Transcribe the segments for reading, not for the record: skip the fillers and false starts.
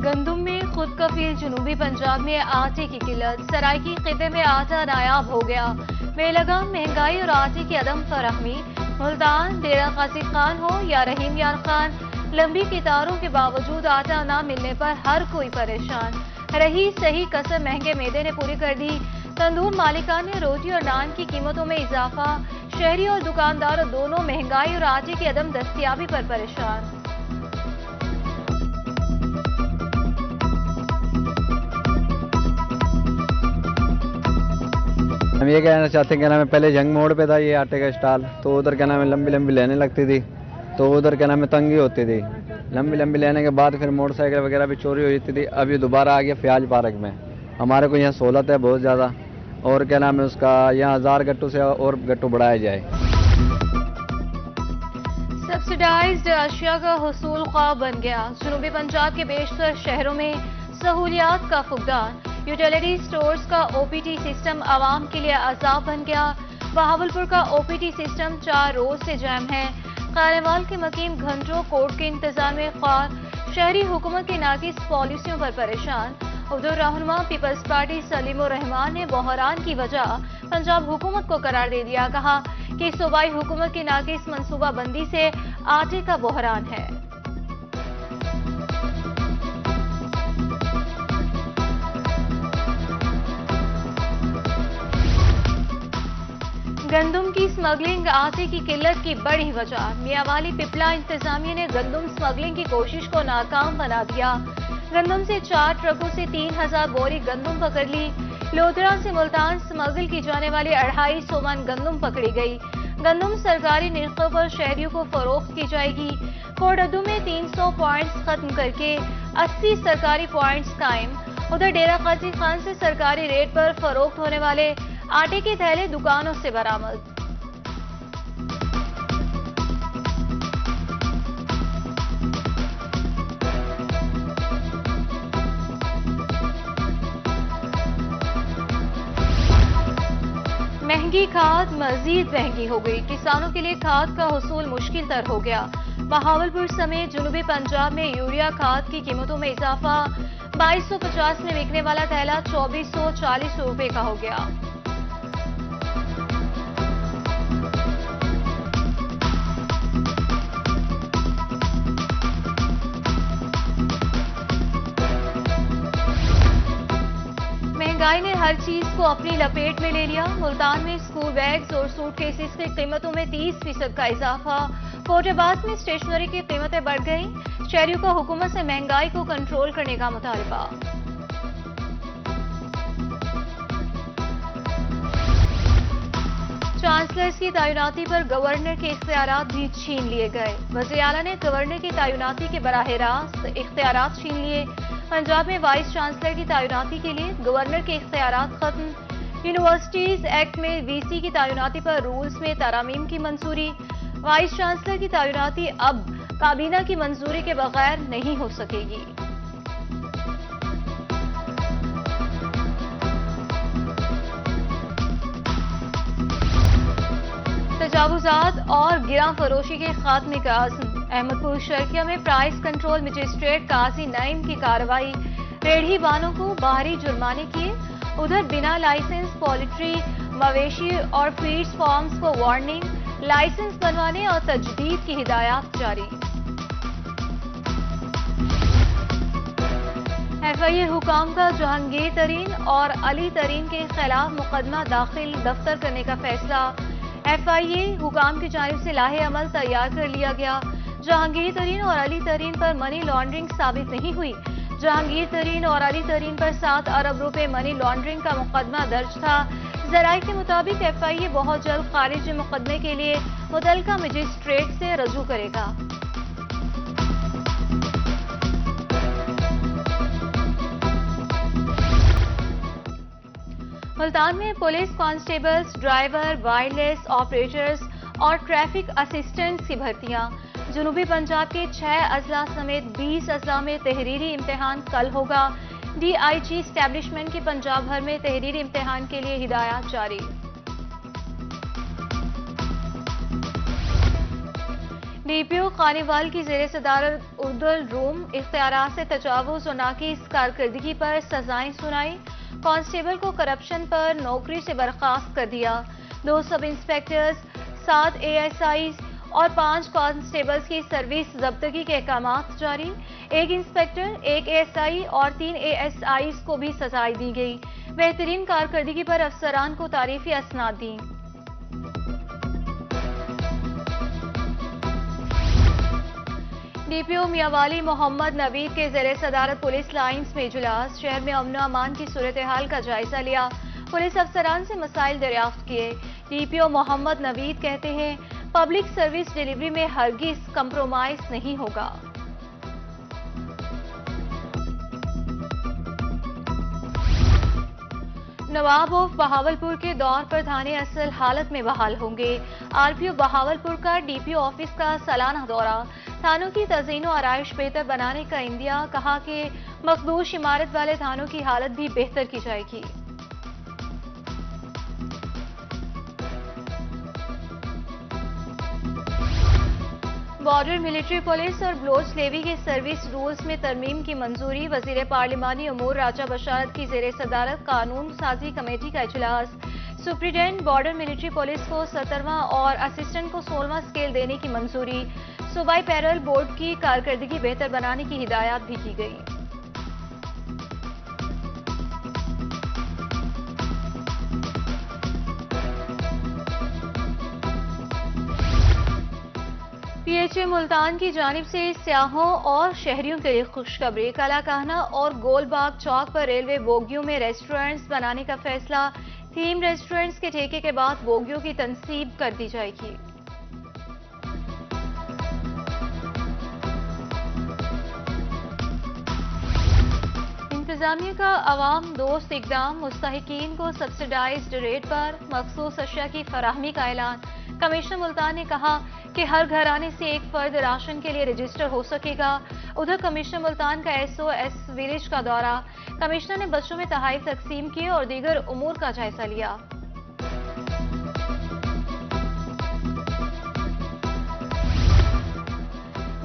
گندم میں خود کفیل جنوبی پنجاب میں آٹے کی قلت، سرائکی خطے میں آٹا نایاب ہو گیا، بے لگام مہنگائی اور آٹے کی عدم فراہمی۔ ملتان، ڈیرہ غازی خان ہو یا رحیم یار خان، لمبی قطاروں کے باوجود آٹا نہ ملنے پر ہر کوئی پریشان۔ رہی صحیح قسم مہنگے میدے نے پوری کر دی، تندور مالکان نے روٹی اور نان کی قیمتوں میں اضافہ، شہری اور دکاندار دونوں مہنگائی اور آٹے کی عدم دستیابی پر پریشان۔ ہم یہ کہنا چاہتے ہیں کہ نام پہلے جنگ موڑ پہ تھا یہ آٹے کا اسٹال، تو ادھر کیا نام ہے لمبی لمبی لینے لگتی تھی، تو ادھر کیا نام ہے تنگی ہوتی تھی، لمبی لمبی لینے کے بعد پھر موٹر سائیکل وغیرہ بھی چوری ہو جاتی تھی۔ اب یہ دوبارہ آ گیا فیاض پارک میں، ہمارے کو یہاں سہولت ہے بہت زیادہ، اور کیا نام ہے اس کا یہاں 1000 گٹو سے اور گٹو بڑھایا جائے۔ سبسڈائزڈ اشیاء کا حصول خواب بن گیا، جنوبی پنجاب کے بیشتر شہروں میں سہولیات کا فقدان، یوٹیلیٹی سٹورز کا او پی ٹی سسٹم عوام کے لیے عذاب بن گیا۔ بہاولپور کا او پی ٹی سسٹم 4 روز سے جام ہے، خانوال کے مقیم گھنٹوں کورٹ کے انتظار میں خوار، شہری حکومت کی ناقص پالیسیوں پر پریشان۔ عبدال رہنما پیپلز پارٹی سلیم الرحمان نے بحران کی وجہ پنجاب حکومت کو قرار دے دیا، کہا کہ صوبائی حکومت کی ناقص منصوبہ بندی سے آٹے کا بحران ہے۔ گندم کی سمگلنگ آٹے کی قلت کی بڑی وجہ، میاں والی پپلا انتظامیہ نے گندم سمگلنگ کی کوشش کو ناکام بنا دیا، گندم سے 4 ٹرکوں سے 3000 بوری گندم پکڑ لی، لودھرا سے ملتان سمگل کی جانے والی 250 من گندم پکڑی گئی، گندم سرکاری نرخوں پر شہریوں کو فروخت کی جائے گی، کوڈدو میں 300 پوائنٹس ختم کر کے 80 سرکاری پوائنٹس قائم، ادھر ڈیرہ غازی خان سے سرکاری ریٹ پر فروخت ہونے والے آٹے کے تھیلے دکانوں سے برآمد۔ مہنگی کھاد مزید مہنگی ہو گئی، کسانوں کے لیے کھاد کا حصول مشکل تر ہو گیا، بہاولپور سمیت جنوبی پنجاب میں یوریا کھاد کی قیمتوں میں اضافہ، 2250 میں بکنے والا تھیلا 2440 روپے کا ہو گیا۔ مہنگائی نے ہر چیز کو اپنی لپیٹ میں لے لیا، ملتان میں اسکول بیگز اور سوٹ کیسز کی قیمتوں میں 30% کا اضافہ، فورٹ عباس میں اسٹیشنری کی قیمتیں بڑھ گئیں، شہریوں کا حکومت سے مہنگائی کو کنٹرول کرنے کا مطالبہ۔ چانسلرز کی تعیناتی پر گورنر کے اختیارات بھی چھین لیے گئے، وزیر اعلیٰ نے گورنر کی تعیناتی کے براہ راست اختیارات چھین لیے، پنجاب میں وائس چانسلر کی تعیناتی کے لیے گورنر کے اختیارات ختم، یونیورسٹیز ایکٹ میں وی سی کی تعیناتی پر رولز میں ترامیم کی منظوری، وائس چانسلر کی تعیناتی اب کابینہ کی منظوری کے بغیر نہیں ہو سکے گی۔ تجاوزات اور گراں فروشی کے خاتمے کا عزم، احمد پور شرقیہ میں پرائز کنٹرول مجسٹریٹ قاضی نعیم کی کارروائی، ریڑھی بانوں کو باہری جرمانے کیے، ادھر بنا لائسنس پولٹری مویشی اور فیڈز فارمز کو وارننگ، لائسنس بنوانے اور تجدید کی ہدایات جاری۔ ایف آئی اے حکام کا جہانگیر ترین اور علی ترین کے خلاف مقدمہ داخل دفتر کرنے کا فیصلہ، ایف آئی اے حکام کی جانب سے لاہے عمل تیار کر لیا گیا، جہانگیر ترین اور علی ترین پر منی لانڈرنگ ثابت نہیں ہوئی، جہانگیر ترین اور علی ترین پر 7 ارب روپے منی لانڈرنگ کا مقدمہ درج تھا، ذرائع کے مطابق ایف آئی اے بہت جلد خارج مقدمے کے لیے متعلقہ مجسٹریٹ سے رجوع کرے گا۔ ملتان میں police constables, driver, wireless operators اور ٹریفک اسسٹنٹس کی بھرتیاں، جنوبی پنجاب کے 6 اضلاع سمیت 20 اضلاع میں تحریری امتحان کل ہوگا، ڈی آئی جی اسٹیبلشمنٹ کی پنجاب بھر میں تحریری امتحان کے لیے ہدایات جاری۔ DPO خانیوال کی زیر صدارت اردل روم اختیارات سے تجاوز اور ناقص کارکردگی پر سزائیں سنائی. کانسٹیبل کو کرپشن پر نوکری سے برخاست کر دیا. 2 سب انسپیکٹرز، 7 ASIs اور 5 کانسٹیبلز کی سروس ضبطگی کے احکامات جاری. 1 انسپیکٹر، 1 ASI اور 3 ASIs کو بھی سزائیں دی گئی. بہترین کارکردگی پر افسران کو تعریفی اسناد دیں. DPO میاوالی محمد نوید کے زیر صدارت پولیس لائنز میں اجلاس. شہر میں امن و امان کی صورتحال کا جائزہ لیا. پولیس افسران سے مسائل دریافت کیے. DPO محمد نوید کہتے ہیں پبلک سروس ڈیلیوری میں ہرگز کمپرومائز نہیں ہوگا. نواب آف بہاولپور کے دور پر تھانے اصل حالت میں بحال ہوں گے. RPO بہاولپور کا DPO آفس کا سالانہ دورہ. تھانوں کی تزئین و آرائش بہتر بنانے کا عندیہ. کہا کہ مخدوش عمارت والے تھانوں کی حالت بھی بہتر کی جائے گی. بارڈر ملٹری پولیس اور بلوچ لیوی کے سروس رولز میں ترمیم کی منظوری. وزیر پارلیمانی امور راجہ بشارت کی زیر صدارت قانون سازی کمیٹی کا اجلاس. سپرنٹینڈنٹ بارڈر ملٹری پولیس کو 17واں اور اسسٹنٹ کو 16واں اسکیل دینے کی منظوری. صوبائی پیرول بورڈ کی کارکردگی بہتر بنانے کی ہدایات بھی کی گئی. PHA ملتان کی جانب سے سیاحوں اور شہریوں کے لیے خوشخبری. کلا کہنا اور گول باغ چوک پر ریلوے بوگیوں میں ریسٹورنٹس بنانے کا فیصلہ. تھیم ریسٹورنٹس کے ٹھیکے کے بعد بوگیوں کی تنصیب کر دی جائے گی. انتظامیہ کا عوام دوست اقدام. مستحقین کو سبسڈائزڈ ریٹ پر مخصوص اشیاء کی فراہمی کا اعلان. کمشنر ملتان نے کہا کہ ہر گھرانے سے ایک فرد راشن کے لیے رجسٹر ہو سکے گا. ادھر کمشنر ملتان کا SOS ویلیج کا دورہ. کمشنر نے بچوں میں تحائف تقسیم کیے اور دیگر امور کا جائزہ لیا.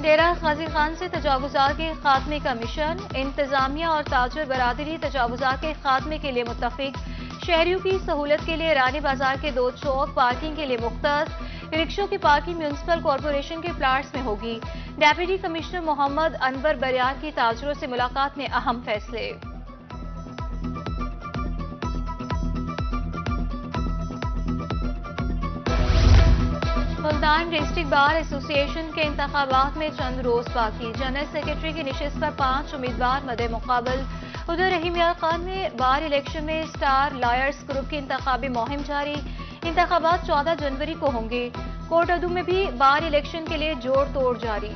ڈیرہ غازی خان سے تجاوزات کے خاتمے کا مشن. انتظامیہ اور تاجر برادری تجاوزات کے خاتمے کے لیے متفق. شہریوں کی سہولت کے لیے رانی بازار کے 2 چوک پارکنگ کے لیے مختص. رکشوں کی پارکنگ میونسپل کارپوریشن کے پلاٹس میں ہوگی. ڈیپٹی کمشنر محمد انور بریار کی تاجروں سے ملاقات میں اہم فیصلے. ملتان ڈسٹرکٹ بار ایسوسی ایشن کے انتخابات میں چند روز باقی. جنرل سیکرٹری کی نشست پر 5 امیدوار مد مقابل. ادھر رحیم یار خان میں بار الیکشن میں سٹار لائرز گروپ کی انتخابی مہم جاری. انتخابات 14 جنوری کو ہوں گے. کوٹ ادو میں بھی بار الیکشن کے لیے جوڑ توڑ جاری.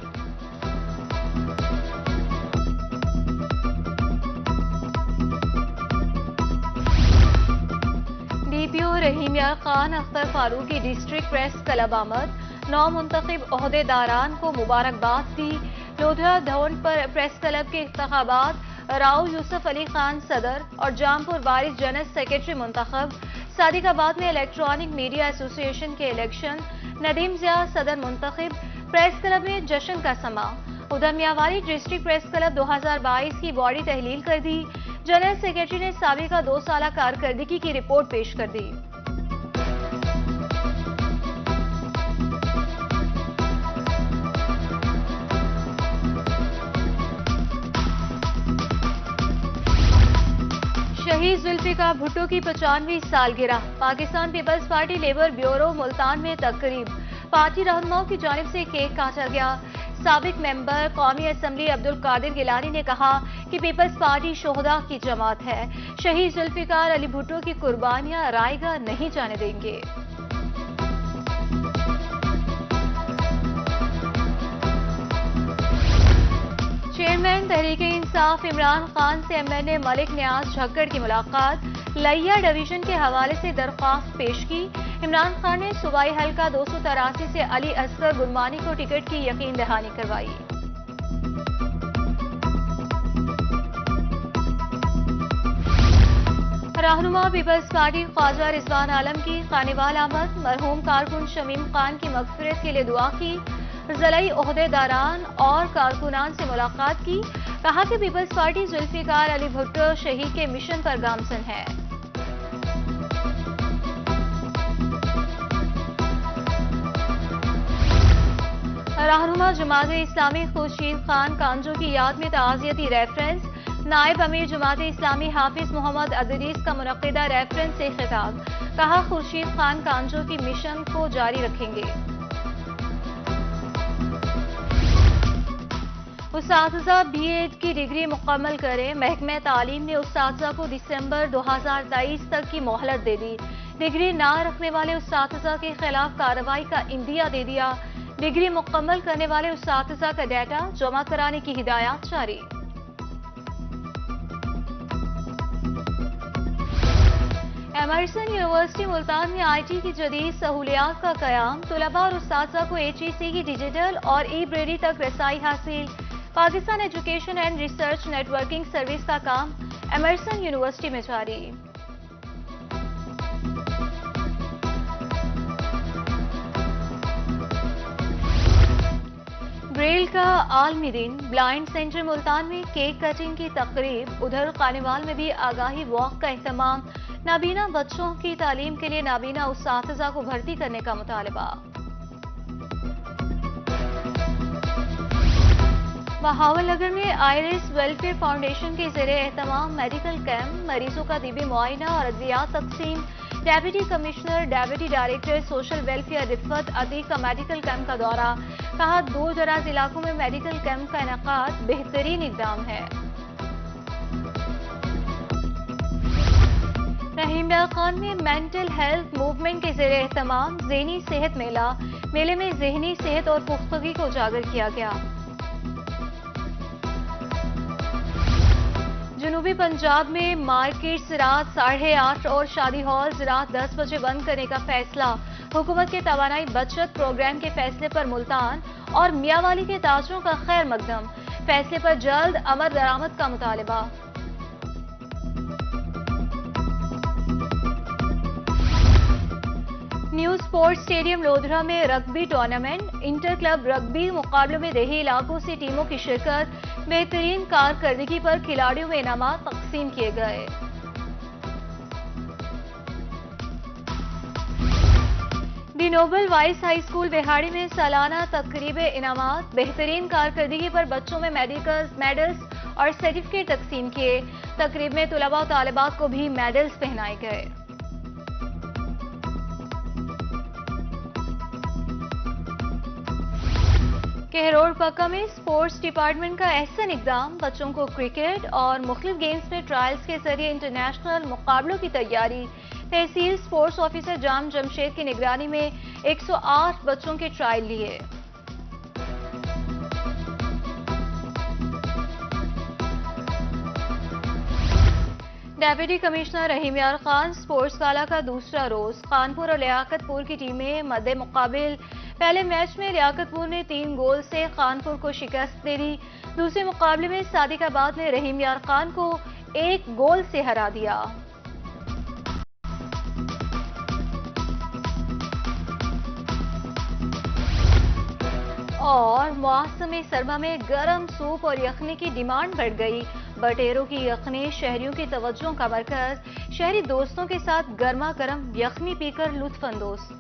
DPO رحیم یار خان اختر فاروق کی ڈسٹرکٹ پریس کلب آمد. 9 منتخب عہدے داران کو مبارکباد دی. لودھیا دھون پر پریس کلب کے انتخابات. راؤ یوسف علی خان صدر اور جامپور وارث جنرل سیکرٹری منتخب. صادق آباد میں الیکٹرانک میڈیا ایسوسی ایشن کے الیکشن. ندیم ضیاء صدر منتخب. پریس کلب میں جشن کا سما. ادھر میاوالی ڈسٹرکٹ پریس کلب 2022 کی باڈی تحلیل کر دی. جنرل سیکرٹری نے سابقہ 2 سالہ کارکردگی کی رپورٹ پیش کر دی. شہید ذوالفقار بھٹو کی 95ویں سالگرہ. Pakistan Peoples Party Labour Bureau Multan میں تقریب. پارٹی رہنماؤں کی جانب سے کیک کاٹا گیا. سابق ممبر قومی اسمبلی عبدالقادر گیلانی نے کہا کہ پیپلز پارٹی شہداء کی جماعت ہے. شہید ذوالفقار علی بھٹو کی قربانیاں رائے گاہ نہیں جانے دیں گے. چیئرمین تحریک انصاف عمران خان سے MNA ملک نیاز جھکڑ کی ملاقات. لیا ڈویژن کے حوالے سے درخواست پیش کی. عمران خان نے صوبائی حلقہ 283 سے علی اصغر گرمانی کو ٹکٹ کی یقین دہانی کروائی. رہنما پیپلز پارٹی خواجہ رضوان عالم کی خانیوال آمد. مرحوم کارکن شمیم خان کی مغفرت کے لیے دعا کی. ضلعی عہدیداران اور کارکنان سے ملاقات کی. کہا کہ پیپلز پارٹی ذوالفقار علی بھٹو شہید کے مشن پر گامزن ہے. رہنما جماعت اسلامی خورشید خان کانجو کی یاد میں تعزیتی ریفرنس. نائب امیر جماعت اسلامی حافظ محمد ادریس کا منعقدہ ریفرنس سے خطاب. کہا خورشید خان کانجو کی مشن کو جاری رکھیں گے. اساتذہ بی ایڈ کی ڈگری مکمل کریں. محکمہ تعلیم نے اساتذہ کو دسمبر 2023 تک کی مہلت دے دی. ڈگری نہ رکھنے والے اساتذہ کے خلاف کارروائی کا عندیہ دے دیا. ڈگری مکمل کرنے والے اساتذہ کا ڈیٹا جمع کرانے کی ہدایات جاری. ایمرسن یونیورسٹی ملتان میں آئی ٹی کی جدید سہولیات کا قیام. طلباء اور اساتذہ کو HEC کی ڈیجیٹل اور ای-بریری تک رسائی حاصل. Pakistan education and research networking service کا کام ایمرسن یونیورسٹی میں جاری. بریل کا عالمی دن. بلائنڈ سینٹر ملتان میں کیک کٹنگ کی تقریب. ادھر قانوال میں بھی آگاہی واک کا اہتمام. نابینا بچوں کی تعلیم کے لیے نابینا اساتذہ کو بھرتی کرنے کا مطالبہ. بہاول نگر میں آئرس ویلفیئر فاؤنڈیشن کے زیر اہتمام میڈیکل کیمپ. مریضوں کا طبی معائنہ اور ادویات تقسیم. Deputy commissioner deputy director social welfare رفت عتیق کا میڈیکل کیمپ کا دورہ. کہا دور دراز علاقوں میں میڈیکل کیمپ کا انعقاد بہترین اقدام ہے. رحیم یار خان میں مینٹل ہیلتھ موومنٹ کے زیر اہتمام ذہنی صحت میلہ. میلے میں ذہنی صحت اور پختگی کو اجاگر کیا گیا. جنوبی پنجاب میں مارکیٹس رات 8:30 اور شادی ہالز رات 10 بجے بند کرنے کا فیصلہ. حکومت کے توانائی بچت پروگرام کے فیصلے پر ملتان اور میاں والی کے تاجروں کا خیر مقدم. فیصلے پر جلد عمل درآمد کا مطالبہ. نیو اسپورٹس اسٹیڈیم لودھرا میں rugby tournament. Inter club rugby مقابلوں میں دیہی علاقوں سے ٹیموں کی شرکت. بہترین کارکردگی پر کھلاڑیوں میں انعامات تقسیم کیے گئے. The Nobel voice high school بہاڑی میں سالانہ تقریب انعامات. بہترین کارکردگی پر بچوں میں میڈلز اور سرٹیفکیٹ تقسیم کیے. تقریب میں طلباء و طالبات کو بھی میڈلز پہنائے گئے. کہرور پکا میں اسپورٹس ڈپارٹمنٹ کا احسن اقدام. بچوں کو کرکٹ اور مختلف گیمز میں ٹرائلز کے ذریعے انٹرنیشنل مقابلوں کی تیاری. تحصیل اسپورٹس آفیسر جام جمشید کی نگرانی میں 108 بچوں کے ٹرائل لیے. ڈیپٹی کمشنر رحیم یار خان اسپورٹس گالا کا دوسرا روز. خانپور اور لیاقت پور کی ٹیمیں مد مقابل. پہلے میچ میں لیاقت پور نے 3 گول سے خانپور کو شکست دے دی. دوسرے مقابلے میں صادق آباد نے رحیم یار خان کو 1 گول سے ہرا دیا. اور موسم سرما میں گرم سوپ اور یخنی کی ڈیمانڈ بڑھ گئی. بٹیروں کی یخنی شہریوں کی توجہ کا مرکز. شہری دوستوں کے ساتھ گرما گرم یخنی پی کر لطف اندوز.